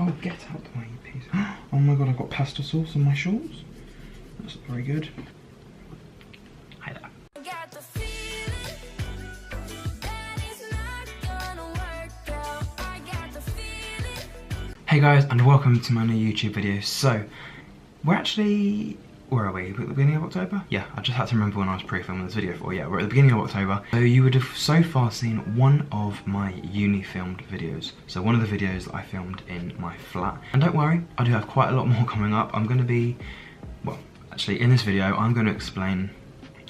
Oh, get out the way, you piece. Oh my god, I've got pasta sauce on my shorts. That's not very good. Hi there. Hey guys, and welcome to my new YouTube video. So, we're actually... where are we? We're at the beginning of October? Yeah, I just had to remember when I was pre-filming this video for. Yeah, we're at the beginning of October. So you would have so far seen one of my uni filmed videos. So one of the videos that I filmed in my flat. And don't worry, I do have quite a lot more coming up. I'm going to be, well, actually in this video, I'm going to explain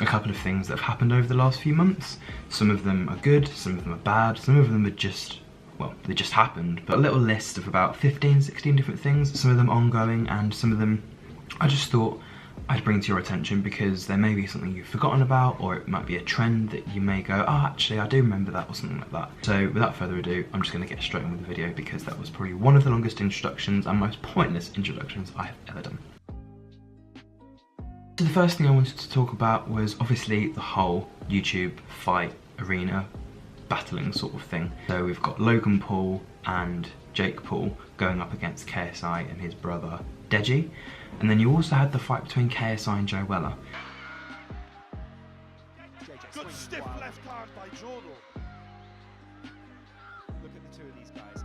a couple of things that have happened over the last few months. Some of them are good, some of them are bad, some of them are just, well, they just happened. But a little list of about 15, 16 different things. Some of them ongoing and some of them I just thought I'd bring to your attention because there may be something you've forgotten about, or it might be a trend that you may go, oh actually I do remember that, or something like that. So without further ado, I'm just going to get straight on with the video because that was probably one of the longest introductions and most pointless introductions I have ever done. So the first thing I wanted to talk about was obviously the whole YouTube fight arena battling sort of thing. So we've got Logan Paul and Jake Paul going up against KSI and his brother Deji. And then you also had the fight between KSI and Joe Weller. Good stiff left hand by Jordan. Look at the two of these guys.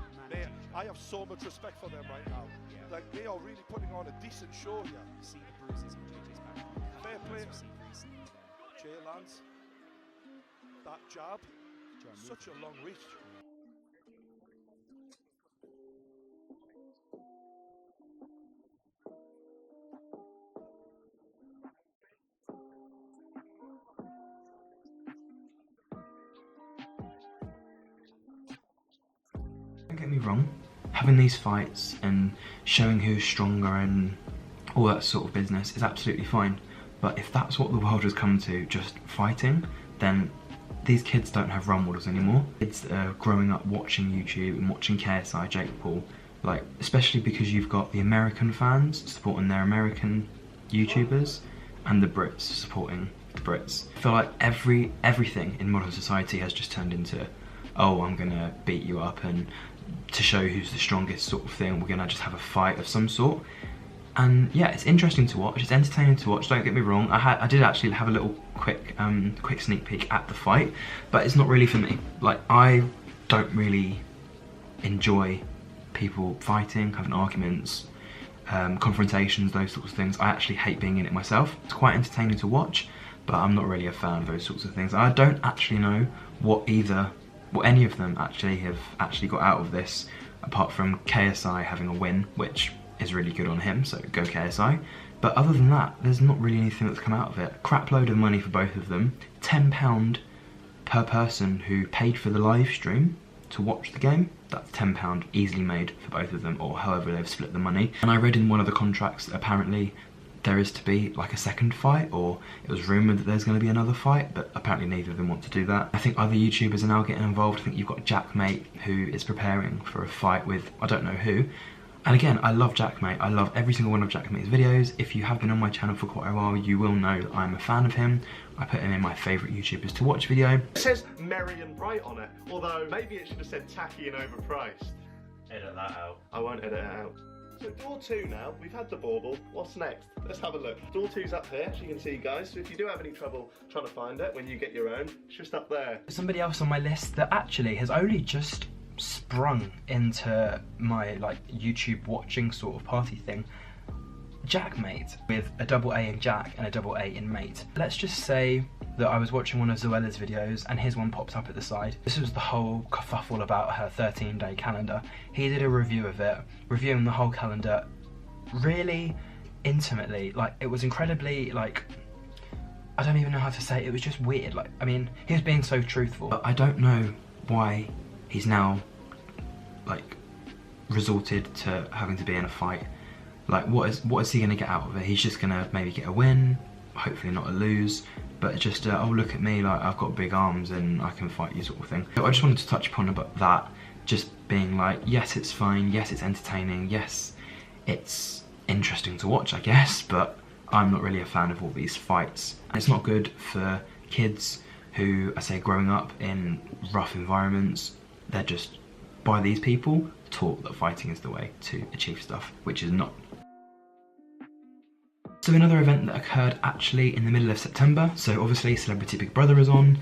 I have so much respect for them right now. Yeah. Like, they are really putting on a decent show here. You see the bruises on JJ's back. Fair play. Recently. Jay lands. That jab. Such a long reach. Don't get me wrong, having these fights and showing who's stronger and all that sort of business is absolutely fine. But if that's what the world has come to, just fighting, then these kids don't have role models anymore. Kids that are growing up watching YouTube and watching KSI, Jake Paul, like, especially because you've got the American fans supporting their American YouTubers and the Brits supporting the Brits. I feel like everything in modern society has just turned into, oh, I'm gonna beat you up, and to show who's the strongest sort of thing, we're gonna just have a fight of some sort. And yeah, it's interesting to watch, it's entertaining to watch, don't get me wrong. I did actually have a little quick sneak peek at the fight, but it's not really for me. Like, I don't really enjoy people fighting, having arguments, confrontations, those sorts of things. I actually hate being in it myself. It's quite entertaining to watch, but I'm not really a fan of those sorts of things. I don't actually know what any of them actually have got out of this, apart from KSI having a win, which is really good on him, so go KSI. But other than that, there's not really anything that's come out of it. Crap load of money for both of them. £10 per person who paid for the live stream to watch the game. That's £10 easily made for both of them, or however they've split the money. And I read in one of the contracts that apparently there is to be like a second fight, or it was rumoured that there's going to be another fight, but apparently neither of them want to do that. I think other YouTubers are now getting involved. I think you've got Jackmate, who is preparing for a fight with I don't know who. And again, I love Jackmate. I love every single one of Jackmate's videos. If you have been on my channel for quite a while, you will know that I'm a fan of him. I put him in my favourite YouTubers to watch video. It says merry and bright on it, although maybe it should have said tacky and overpriced. Edit that out. I won't edit it out. So door 2 now, we've had the bauble. What's next? Let's have a look. Door 2's up here, as you can see, guys. So if you do have any trouble trying to find it when you get your own, it's just up there. Somebody else on my list that actually has only just sprung into my like YouTube watching sort of party thing, Jackmate, with a double A in Jack and a double A in Mate. Let's just say that I was watching one of Zoella's videos and his one popped up at the side. This was the whole kerfuffle about her 13-day calendar. He did a review of it, reviewing the whole calendar really intimately. Like, it was incredibly, like, I don't even know how to say it. It was just weird. Like, I mean, he was being so truthful. But I don't know why he's now, like, resorted to having to be in a fight. Like, what is he gonna get out of it? He's just gonna maybe get a win, hopefully not a lose, but just, oh, look at me, like, I've got big arms and I can fight you sort of thing. So I just wanted to touch upon about that, just being like, yes, it's fine, yes, it's entertaining, yes, it's interesting to watch, I guess, but I'm not really a fan of all these fights. And it's not good for kids who, I say, growing up in rough environments. They're just by these people taught that fighting is the way to achieve stuff, which is not. So another event that occurred actually in the middle of September, so obviously Celebrity Big Brother is on,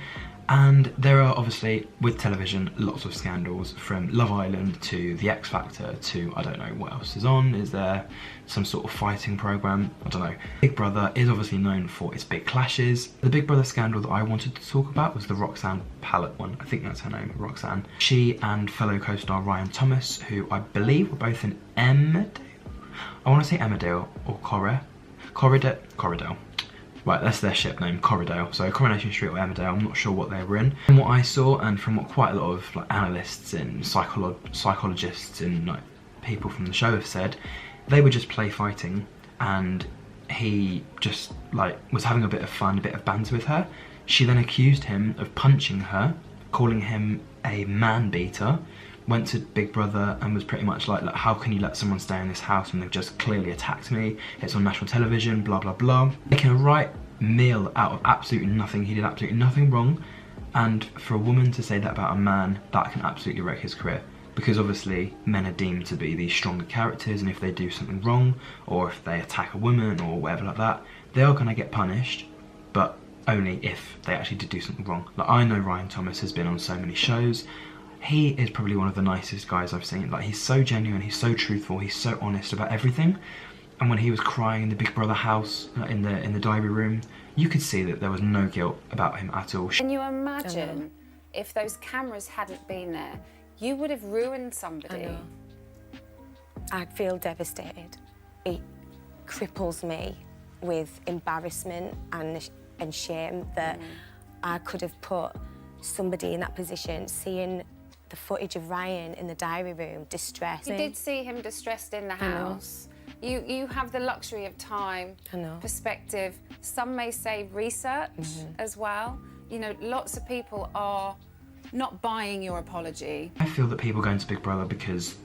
and there are obviously, with television, lots of scandals, from Love Island to The X Factor to, I don't know what else is on. Is there some sort of fighting programme? I don't know. Big Brother is obviously known for its big clashes. The Big Brother scandal that I wanted to talk about was the Roxanne Pallet one. I think that's her name, Roxanne. She and fellow co-star Ryan Thomas, who I believe were both in Emmerdale. I want to say Emmerdale or Corridale. Right, that's their ship name, Corridale. So Coronation Street or Emmerdale, I'm not sure what they were in. From what I saw, and from what quite a lot of like analysts and psychologists and like people from the show have said, they would just play fighting, and he just like was having a bit of fun, a bit of banter with her. She then accused him of punching her, calling him a man beater, went to Big Brother and was pretty much like, how can you let someone stay in this house when they've just clearly attacked me? It's on national television, blah, blah, blah. Making a right meal out of absolutely nothing. He did absolutely nothing wrong. And for a woman to say that about a man, that can absolutely wreck his career. Because obviously men are deemed to be the stronger characters, and if they do something wrong, or if they attack a woman or whatever like that, they are gonna get punished, but only if they actually did do something wrong. Like, I know Ryan Thomas has been on so many shows. He is probably one of the nicest guys I've seen. Like, he's so genuine, he's so truthful, he's so honest about everything. And when he was crying in the Big Brother house, in the diary room, you could see that there was no guilt about him at all. Can you imagine if those cameras hadn't been there? You would have ruined somebody. I'd feel devastated. It cripples me with embarrassment and shame that I could have put somebody in that position, seeing the footage of Ryan in the diary room, distressed. You did see him distressed in the house. You have the luxury of time, perspective. Some may say research as well. You know, lots of people are not buying your apology. I feel that people go into Big Brother because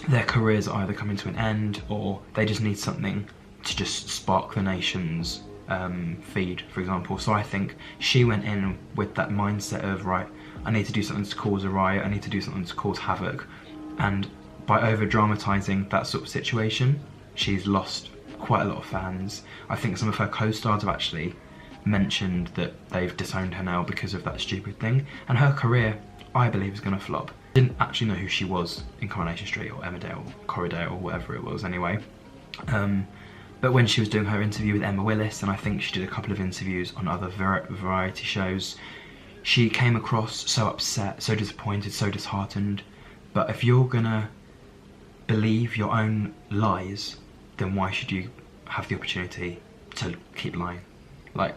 their careers are either coming to an end, or they just need something to just spark the nation's feed, for example. So I think she went in with that mindset of, right, I need to do something to cause a riot, I need to do something to cause havoc. And by over dramatising that sort of situation, she's lost quite a lot of fans. I think some of her co-stars have actually mentioned that they've disowned her now because of that stupid thing. And her career, I believe, is going to flop. Didn't actually know who she was in Coronation Street or Emmerdale or Corridale or whatever it was anyway. But when she was doing her interview with Emma Willis, and I think she did a couple of interviews on other variety shows, she came across so upset, so disappointed, so disheartened. But if you're gonna believe your own lies, then why should you have the opportunity to keep lying? Like,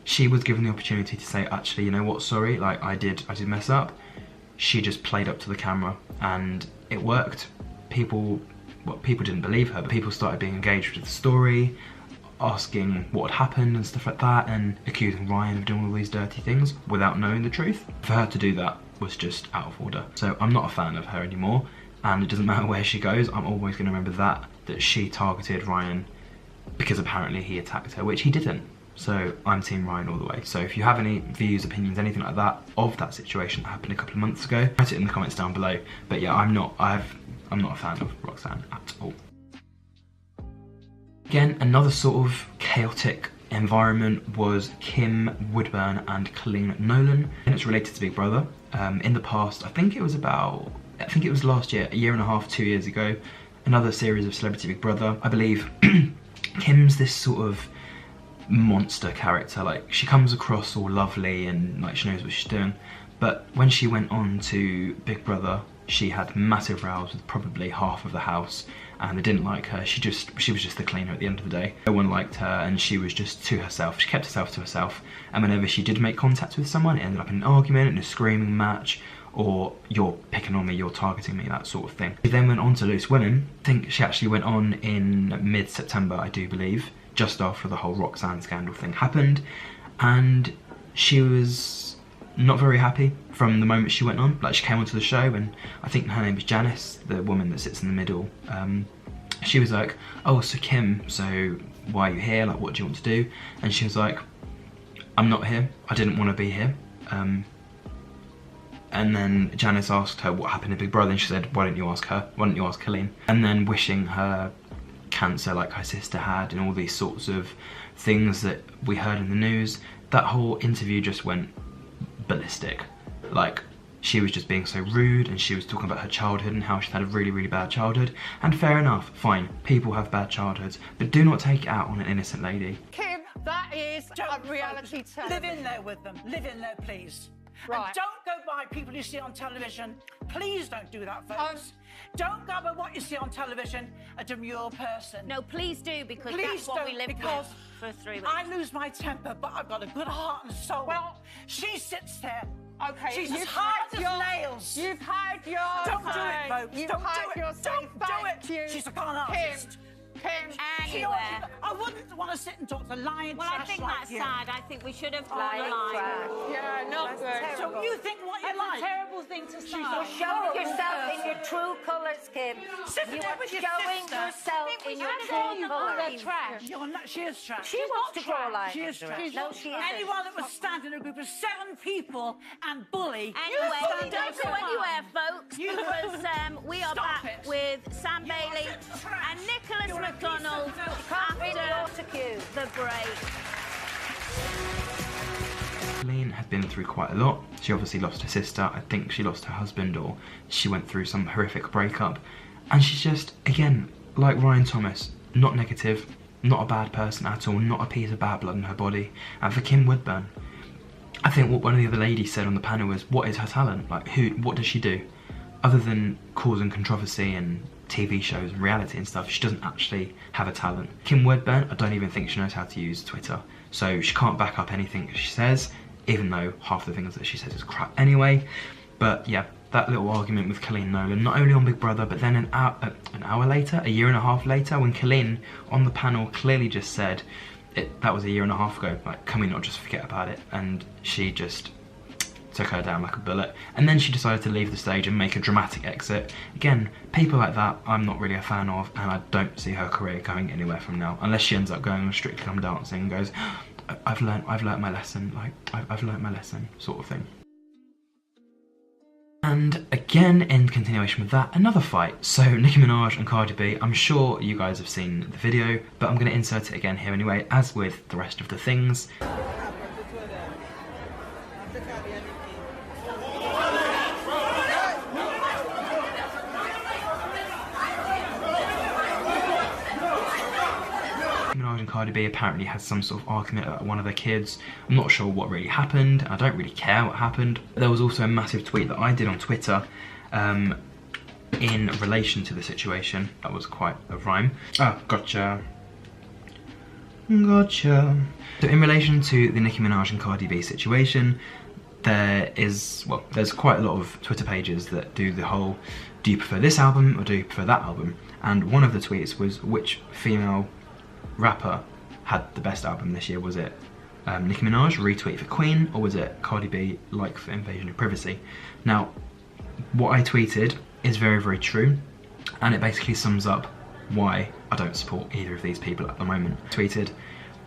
she was given the opportunity to say, actually, you know what, sorry, like I did mess up. She just played up to the camera and it worked. People didn't believe her, but people started being engaged with the story, asking what had happened and stuff like that, and accusing Ryan of doing all these dirty things without knowing the truth. For her to do that was just out of order. So I'm not a fan of her anymore, and it doesn't matter where she goes, I'm always going to remember that she targeted Ryan because apparently he attacked her, which he didn't. So I'm team Ryan all the way. So if you have any views, opinions, anything like that of that situation that happened a couple of months ago, write it in the comments down below. But yeah, I'm not a fan of Roxanne at all. Again, another sort of chaotic environment was Kim, Woodburn and Colleen Nolan. And it's related to Big Brother. In the past, I think it was last year, a year and a half, 2 years ago, another series of Celebrity Big Brother. I believe Kim's this sort of monster character. Like, she comes across all lovely and like she knows what she's doing, but when she went on to Big Brother, she had massive rows with probably half of the house, and they didn't like her. She was just the cleaner at the end of the day. No one liked her, and she was just to herself. She kept herself to herself, and whenever she did make contact with someone, it ended up in an argument, in a screaming match, or you're picking on me, you're targeting me, that sort of thing. She then went on to Loose Women. I think she actually went on in mid-September, I do believe, just after the whole Roxanne scandal thing happened, and she was not very happy from the moment she went on. Like, she came onto the show, and I think her name is Janice, the woman that sits in the middle. She was like, oh, so Kim, so why are you here? Like, what do you want to do? And she was like, I'm not here. I didn't want to be here. And then Janice asked her what happened to Big Brother, and she said, why don't you ask her? Why don't you ask Colleen? And then wishing her cancer like her sister had, and all these sorts of things that we heard in the news. That whole interview just went ballistic. Like, she was just being so rude, and she was talking about her childhood and how she'd had a really, really bad childhood. And fair enough, fine, people have bad childhoods, but do not take it out on an innocent lady. Kim, that is a reality tale. Live in there with them. Live in there, please. Right. And don't go by people you see on television. Please don't do that, folks. Don't go by what you see on television, a demure person. No, please do, because Please that's what don't, we lived because with for 3 weeks. I lose my temper, but I've got a good heart and soul. Well, she sits there. Okay, She's you've as hard had as your nails. You've had your Don't do say. it, folks. You've Don't had do it. your say. Don't do Thank it. you. She's a con artist. Kim, She always- I wouldn't want to sit and talk to lying Well, I trash think like that's you. sad. I think we should have drawn the line. Yeah, not good. So you think what you like? Terrible thing to say. You're Showing yourself in your true colours, Kim. Sitting You there are with your showing sister. yourself in your should true call them colours. trash. You're not, she is trash. She wants to draw a line. She is trash. No, she isn't. Anyone that would stand in a group of 7 people and bully. Anyway, stand don't up go and anywhere, folks, You- because we are Stop back it. with Sam Bailey and Nicholas You're a piece of McDonald Can't after the break. Colleen had been through quite a lot. She obviously lost her sister, I think she lost her husband, or she went through some horrific breakup. And she's just, again, like Ryan Thomas, not negative, not a bad person at all, not a piece of bad blood in her body. And for Kim Woodburn, I think what one of the other ladies said on the panel was, what is her talent? Like, what does she do? Other than causing controversy and TV shows and reality and stuff, she doesn't actually have a talent. Kim Woodburn, I don't even think she knows how to use Twitter. So she can't back up anything she says, even though half the things that she says is crap anyway. But yeah, that little argument with Colleen Nolan, not only on Big Brother, but then an hour later, a year and a half later, when Colleen on the panel clearly just said, that was a year and a half ago, like, can we not just forget about it? And she just took her down like a bullet. And then she decided to leave the stage and make a dramatic exit. Again, people like that I'm not really a fan of, and I don't see her career going anywhere from now, unless she ends up going on Strictly Come Dancing and goes, I've learnt my lesson, like, I've learnt my lesson, sort of thing. And again, in continuation with that, another fight. So Nicki Minaj and Cardi B, I'm sure you guys have seen the video, but I'm going to insert it again here anyway, as with the rest of the things. Minaj and Cardi B apparently had some sort of argument about one of their kids. I'm not sure what really happened. I don't really care what happened. There was also a massive tweet that I did on Twitter in relation to the situation. That was quite a rhyme. Oh, gotcha. Gotcha. So in relation to the Nicki Minaj and Cardi B situation, there's quite a lot of Twitter pages that do the whole, do you prefer this album or do you prefer that album? And one of the tweets was, which female rapper had the best album this year? Was it Nicki Minaj, Retweet for Queen, or was it Cardi B, Like for Invasion of Privacy? Now, what I tweeted is very, very true, and it basically sums up why I don't support either of these people at the moment. I tweeted,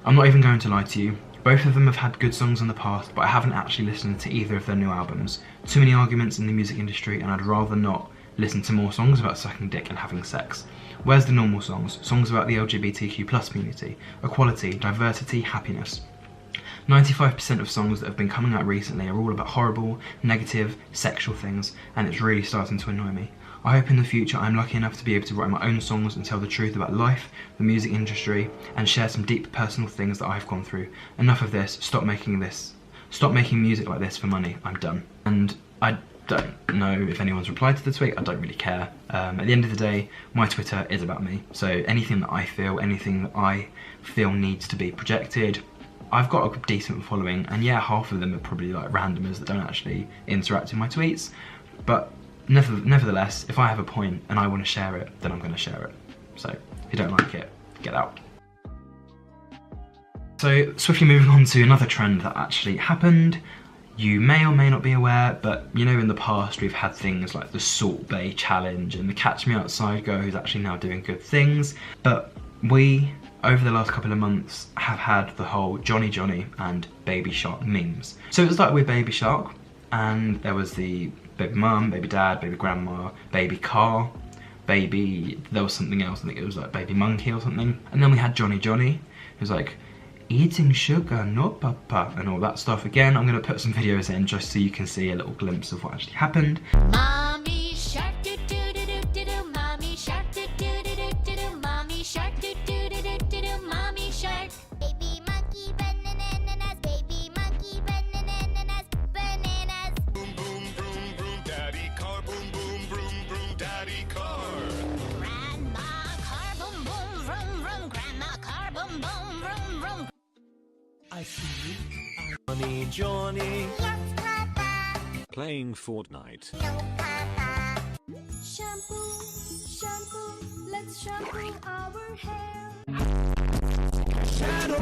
I'm not even going to lie to you, both of them have had good songs in the past, but I haven't actually listened to either of their new albums. Too many arguments in the music industry, and I'd rather not listen to more songs about sucking dick and having sex. Where's the normal songs? Songs about the LGBTQ+ community, equality, diversity, happiness. 95% of songs that have been coming out recently are all about horrible, negative, sexual things, and it's really starting to annoy me. I hope in the future I'm lucky enough to be able to write my own songs and tell the truth about life, the music industry, and share some deep personal things that I've gone through. Enough of this, stop making music like this for money, I'm done. And I don't know if anyone's replied to the tweet, I don't really care. At the end of the day, my Twitter is about me, so anything that I feel, anything that I feel needs to be projected, I've got a decent following, and yeah, half of them are probably like randomers that don't actually interact in my tweets, but nevertheless, if I have a point and I want to share it, then I'm going to share it. So if you don't like it, get out. So swiftly moving on to another trend that actually happened. You may or may not be aware, but you know, in the past we've had things like the Salt Bay Challenge and the Catch Me Outside girl who's actually now doing good things, but we, over the last couple of months, have had the whole Johnny Johnny and Baby Shark memes. So it started with Baby Shark, and there was the baby mum, baby dad, baby grandma, baby car, baby, there was something else, I think it was like baby monkey or something. And then we had Johnny, who was like, eating sugar, no papa, and all that stuff. Again, I'm gonna put some videos in just so you can see a little glimpse of what actually happened. Mommy shark do do do do do do, mommy shark do do do do do do, mommy shark do do do do do do, mommy shark. Baby monkey bananas, baby monkey bananas, bananas. Boom boom boom boom, daddy car, boom boom boom boom, daddy car. Grandma car, boom boom vroom vroom, grandma car, boom boom vroom vroom. I see you. Johnny. Yes, Papa. Playing Fortnite. No, Papa. Shampoo, shampoo, let's shampoo our hair. Shadow.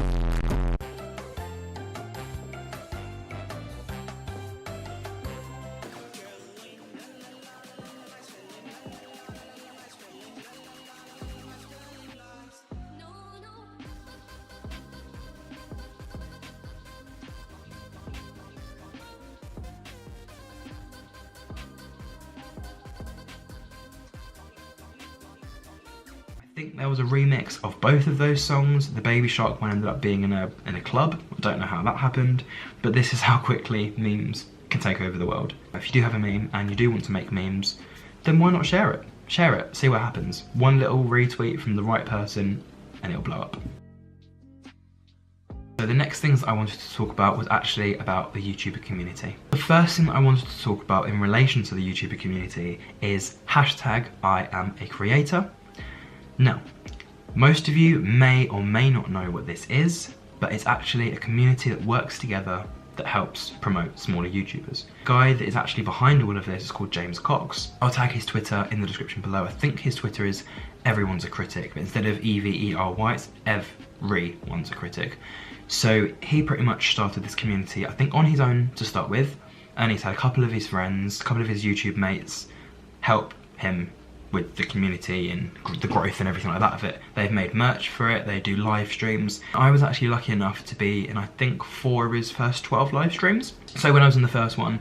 I think there was a remix of both of those songs. The Baby Shark one ended up being in a club. I don't know how that happened, but this is how quickly memes can take over the world. If you do have a meme and you do want to make memes, then why not share it? Share it, see what happens. One little retweet from the right person and it'll blow up. So the next things I wanted to talk about was actually about the YouTuber community. The first thing that I wanted to talk about in relation to the YouTuber community is hashtag I am a creator. Now, most of you may or may not know what this is, but it's actually a community that works together that helps promote smaller YouTubers. The guy that is actually behind all of this is called James Cox. I'll tag his Twitter in the description below. I think his Twitter is everyone's a critic, but instead of EVERY, it's everyone's a critic. So he pretty much started this community, I think on his own to start with, and he's had a couple of his friends, a couple of his YouTube mates help him with the community and the growth and everything like that of it. They've made merch for it, they do live streams. I was actually lucky enough to be in I think 4 of his first 12 live streams. So when I was in the first one,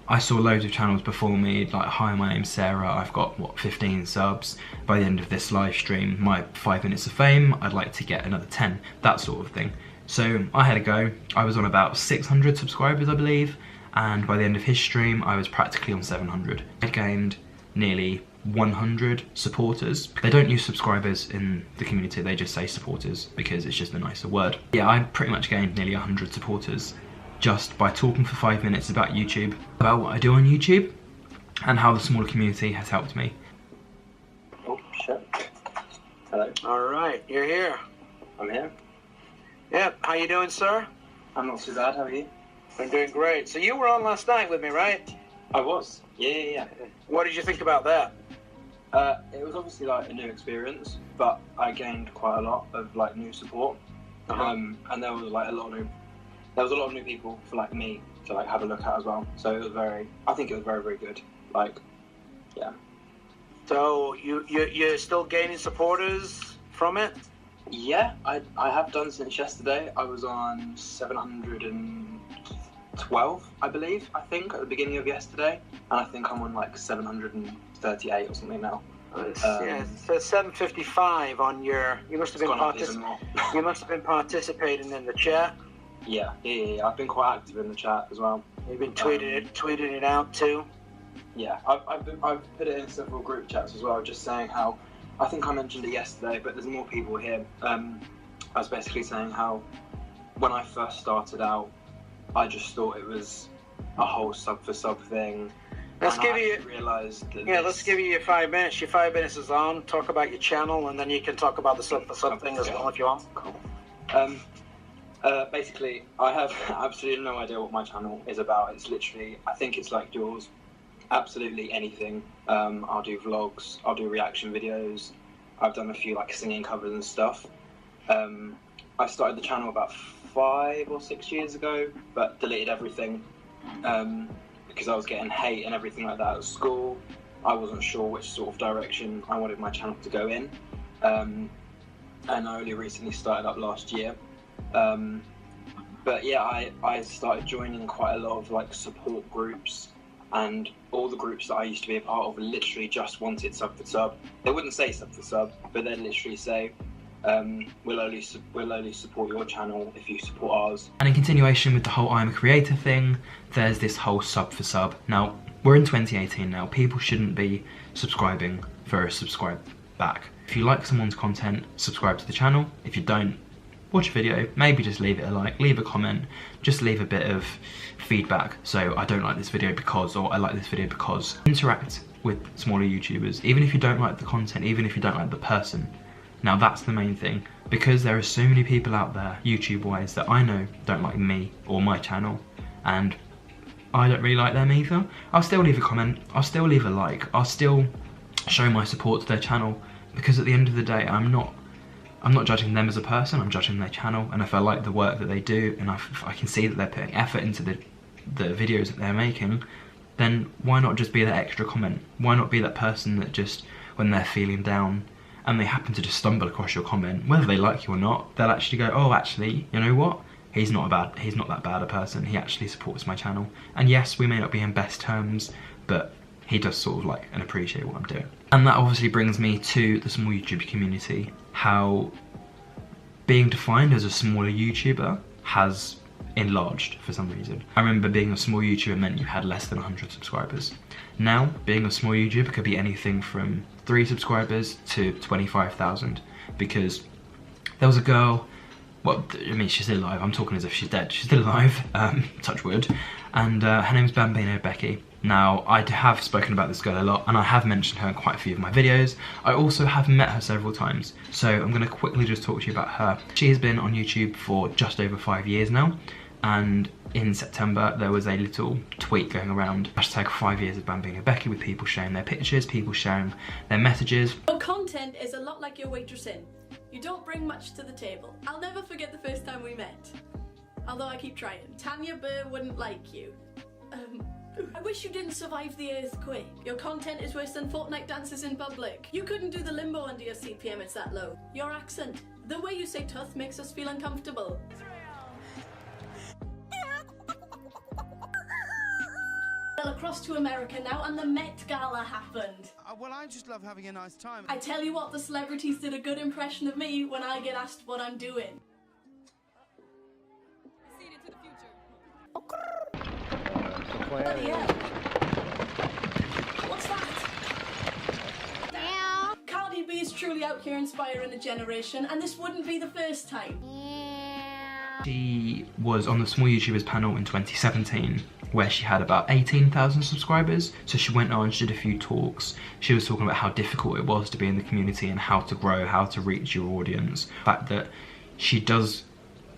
I saw loads of channels before me, like, hi, my name's Sarah, I've got, what, 15 subs. By the end of this live stream, my 5 minutes of fame, I'd like to get another 10, that sort of thing. So I had a go. I was on about 600 subscribers, I believe, and by the end of his stream, I was practically on 700. I gained nearly 100 supporters. They don't use subscribers in the community, they just say supporters because it's just a nicer word. Yeah, I pretty much gained nearly 100 supporters just by talking for 5 minutes about YouTube, about what I do on YouTube, and how the smaller community has helped me. Oh, shit. Hello. Alright, you're here. I'm here. Yep, how you doing, sir? I'm not too bad, how are you? I'm doing great. So you were on last night with me, right? I was. Yeah. What did you think about that? It was obviously like a new experience, but I gained quite a lot of like new support. And there was like a lot of new people for like me to like have a look at as well. So it was I think it was very, very good. Like, yeah. So you're still gaining supporters from it? Yeah, I have done since yesterday. I was on 712, I believe, at the beginning of yesterday. And I think I'm on like 738 or something now. Yeah, so 755 on your, you must have been participating in the chat. Yeah, I've been quite active in the chat as well. You've been tweeting it out too? Yeah, I've put it in several group chats as well, just saying how, I think I mentioned it yesterday, but there's more people here. I was basically saying how when I first started out, I just thought it was a whole sub for sub thing. Let's give you your 5 minutes. Your 5 minutes is on. Talk about your channel, and then you can talk about the sub for sub thing as well if you want. Cool. Basically, I have absolutely no idea what my channel is about. It's literally, I think it's like yours. Absolutely anything. I'll do vlogs, I'll do reaction videos, I've done a few like singing covers and stuff. I started the channel about 5 or 6 years ago, but deleted everything because I was getting hate and everything like that at school. I wasn't sure which sort of direction I wanted my channel to go in, and I only recently started up last year. But yeah, I started joining quite a lot of like support groups, and all the groups that I used to be a part of literally just wanted sub for sub. They wouldn't say sub for sub, but they'd literally say, we'll only support your channel if you support ours. And in continuation with the whole I'm a creator thing, there's this whole sub for sub. Now, we're in 2018 now. People shouldn't be subscribing for a subscribe back. If you like someone's content, subscribe to the channel. If you don't, watch a video, maybe just leave it a like, leave a comment, just leave a bit of feedback. So I don't like this video because, or I like this video because. Interact with smaller YouTubers, even if you don't like the content, even if you don't like the person. Now that's the main thing, because there are so many people out there, YouTube-wise, that I know don't like me or my channel, and I don't really like them either. I'll still leave a comment, I'll still leave a like, I'll still show my support to their channel, because at the end of the day, I'm not judging them as a person, I'm judging their channel, and if I like the work that they do, and if I can see that they're putting effort into the videos that they're making, then why not just be that extra comment? Why not be that person that just, when they're feeling down, and they happen to just stumble across your comment, whether they like you or not, they'll actually go, oh, actually, you know what? He's not that bad a person, he actually supports my channel. And yes, we may not be in best terms, but he does sort of like and appreciate what I'm doing. And that obviously brings me to the small YouTube community, how being defined as a smaller YouTuber has enlarged for some reason. I remember being a small YouTuber meant you had less than 100 subscribers. Now, being a small YouTuber could be anything from 3 subscribers to 25,000, because there was a girl, well, I mean, she's still alive, I'm talking as if she's dead, she's still alive, touch wood, and her name's Becky. Now, I have spoken about this girl a lot, and I have mentioned her in quite a few of my videos. I also have met her several times, so I'm going to quickly just talk to you about her. She has been on YouTube for just over 5 years now, and in September there was a little tweet going around, hashtag 5 years of Bambino Becky, with people sharing their pictures, people sharing their messages. Your content is a lot like your waitressing. You don't bring much to the table. I'll never forget the first time we met, although I keep trying. Tanya Burr wouldn't like you. I wish you didn't survive the earthquake. Your content is worse than Fortnite dances in public. You couldn't do the limbo under your CPM, it's that low. Your accent, the way you say tough makes us feel uncomfortable. Across to America now, and the Met Gala happened. Well, I just love having a nice time. I tell you what, the celebrities did a good impression of me when I get asked what I'm doing. See it into the future. Bloody hell. What's that? Cardi B is truly out here inspiring a generation, and this wouldn't be the first time. She was on the Small YouTubers panel in 2017, where she had about 18,000 subscribers. So she went on, she did a few talks. She was talking about how difficult it was to be in the community and how to grow, how to reach your audience. The fact that she does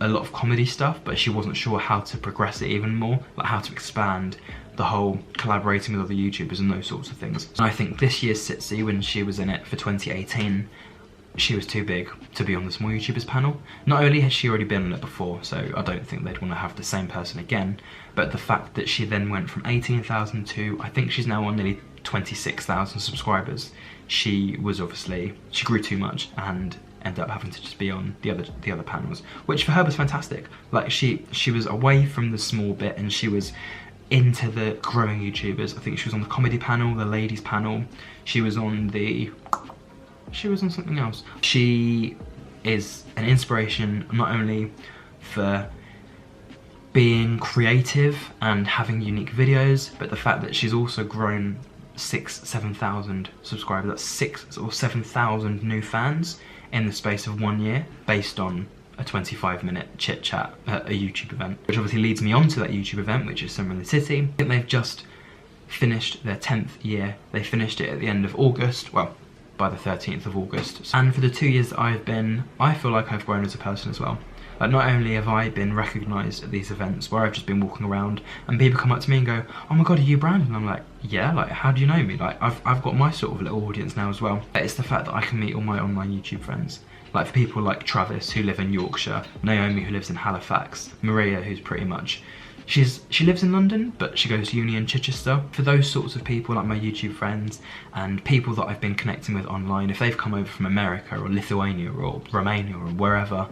a lot of comedy stuff, but she wasn't sure how to progress it even more, like how to expand the whole collaborating with other YouTubers and those sorts of things. And I think this year's Sitsi, when she was in it for 2018, she was too big to be on the Small YouTubers panel. Not only had she already been on it before, so I don't think they'd want to have the same person again, but the fact that she then went from 18,000 to, I think she's now on nearly 26,000 subscribers. She was obviously, she grew too much and ended up having to just be on the other panels, which for her was fantastic. Like she was away from the small bit and she was into the growing YouTubers. I think she was on the comedy panel, the ladies panel, she was on something else. She is an inspiration not only for being creative and having unique videos, but the fact that she's also grown 7,000 subscribers. That's 6,000 or 7,000 new fans in the space of 1 year, based on a 25-minute chit chat at a YouTube event, which obviously leads me on to that YouTube event, which is Summer in the City. I think they've just finished their 10th year. They finished it at the end of August, well, by the 13th of August. And for the 2 years that I've been, I feel like I've grown as a person as well. Like, not only have I been recognised at these events where I've just been walking around and people come up to me and go, oh my god, are you Brandon? And I'm like, yeah, like, how do you know me? Like, I've got my sort of little audience now as well. It's the fact that I can meet all my online YouTube friends. Like, for people like Travis, who live in Yorkshire, Naomi, who lives in Halifax, Maria, who's pretty much, she lives in London, but she goes to uni in Chichester. For those sorts of people, like my YouTube friends and people that I've been connecting with online, if they've come over from America or Lithuania or Romania or wherever,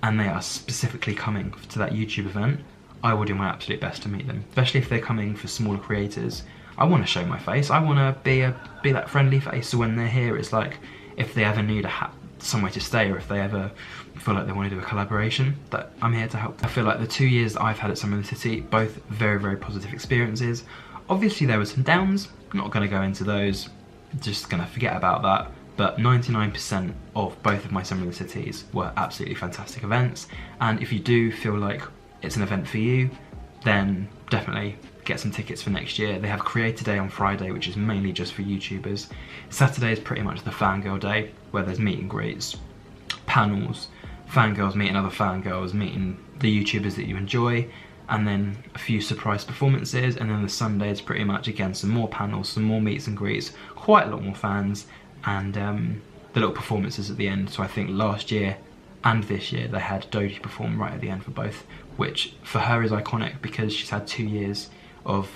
and they are specifically coming to that YouTube event, I will do my absolute best to meet them. Especially if they're coming for smaller creators. I want to show my face. I want to be that friendly face, so when they're here, it's like if they ever need somewhere to stay, or if they ever feel like they want to do a collaboration, that I'm here to help. I feel like the 2 years that I've had at Summer in the City, both very, very positive experiences. Obviously there were some downs, not going to go into those, just going to forget about that. But 99% of both of my Summer in the Cities were absolutely fantastic events. And if you do feel like it's an event for you, then definitely get some tickets for next year. They have Creator Day on Friday, which is mainly just for YouTubers. Saturday is pretty much the fangirl day, where there's meet and greets, panels, fangirls meeting other fangirls, meeting the YouTubers that you enjoy, and then a few surprise performances. And then the Sunday is pretty much, again, some more panels, some more meets and greets, quite a lot more fans, and the little performances at the end. So I think last year and this year they had Dodie perform right at the end for both, which for her is iconic because she's had 2 years of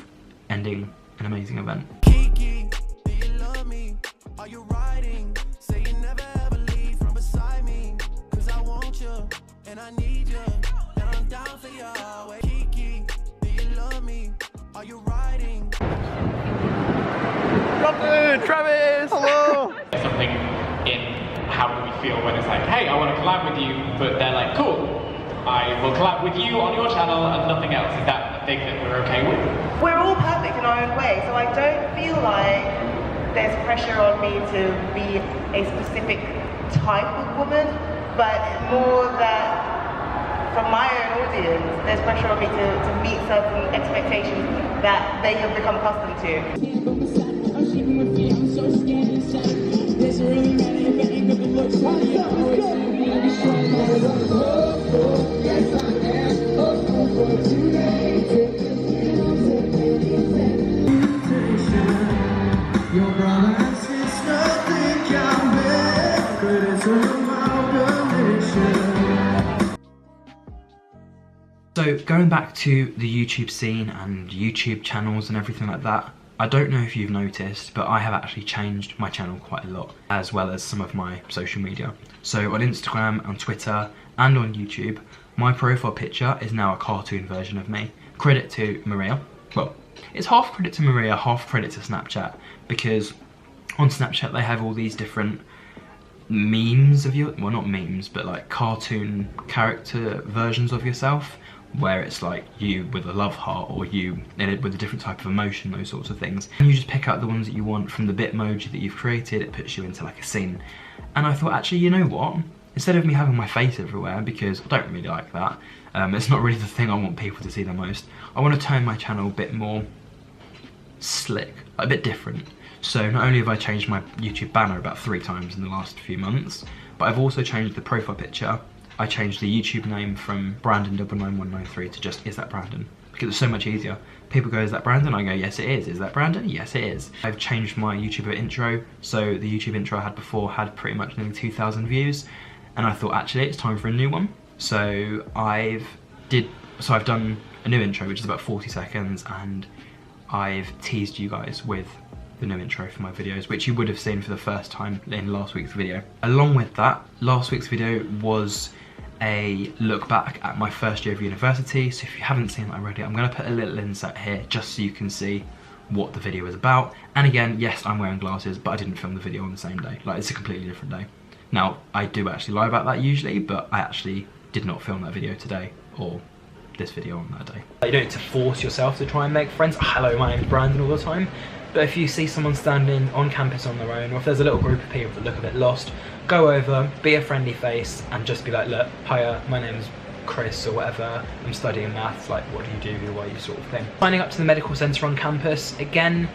ending an amazing event. Kiki, do you love me? Are you riding? Say you never ever leave from beside me. Cause I want you, and I need you, and I'm down for you always. Kiki, do you love me? Are you riding? London, Travis, hello! Something in how do we feel when it's like, hey, I want to collab with you, but they're like, cool, I will collab with you on your channel and nothing else. Is that a thing that we're okay with? We're all perfect in our own way, so I don't feel like there's pressure on me to be a specific type of woman, but more that from my own audience, there's pressure on me to meet certain expectations that they have become accustomed to. So going back to the YouTube scene and YouTube channels and everything like that, I don't know if you've noticed, but I have actually changed my channel quite a lot, as well as some of my social media. So on Instagram, on Twitter, and on YouTube, my profile picture is now a cartoon version of me. Credit to Maria. Well, it's half credit to Maria, half credit to Snapchat, because on Snapchat they have all these different memes of you, well not memes, but like cartoon character versions of yourself, where it's like you with a love heart or you with a different type of emotion, those sorts of things. And you just pick out the ones that you want from the Bitmoji that you've created, it puts you into like a scene. And I thought, actually, you know what? Instead of me having my face everywhere, because I don't really like that, it's not really the thing I want people to see the most, I want to turn my channel a bit more slick, a bit different. So not only have I changed my YouTube banner about 3 times in the last few months, but I've also changed the profile picture. I changed the YouTube name from Brandon99193 to just, is that Brandon? Because it's so much easier. People go, is that Brandon? I go, yes it is. Is that Brandon? Yes it is. I've changed my YouTuber intro. So the YouTube intro I had before had pretty much nearly 2,000 views. And I thought, actually, it's time for a new one. So I've done a new intro, which is about 40 seconds, and I've teased you guys with the new intro for my videos, which you would have seen for the first time in last week's video. Along with that, last week's video was a look back at my first year of university, so if you haven't seen that already, I'm going to put a little insert here just so you can see what the video is about. And again, yes, I'm wearing glasses, but I didn't film the video on the same day. Like, it's a completely different day. Now, I do actually lie about that usually, but I actually did not film that video today, or this video on that day. You don't need to force yourself to try and make friends. Hello, my name's Brandon all the time. But if you see someone standing on campus on their own, or if there's a little group of people that look a bit lost, go over, be a friendly face, and just be like, look, hiya, my name's Chris, or whatever, I'm studying maths, like, what do you do, who are you, sort of thing. Signing up to the medical centre on campus, again,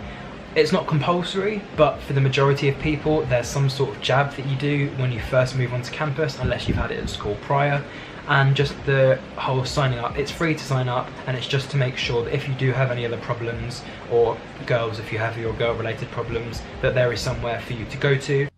it's not compulsory, but for the majority of people, there's some sort of jab that you do when you first move onto campus, unless you've had it at school prior. And just the whole signing up, it's free to sign up, and it's just to make sure that if you do have any other problems, or girls, if you have your girl related problems, that there is somewhere for you to go to.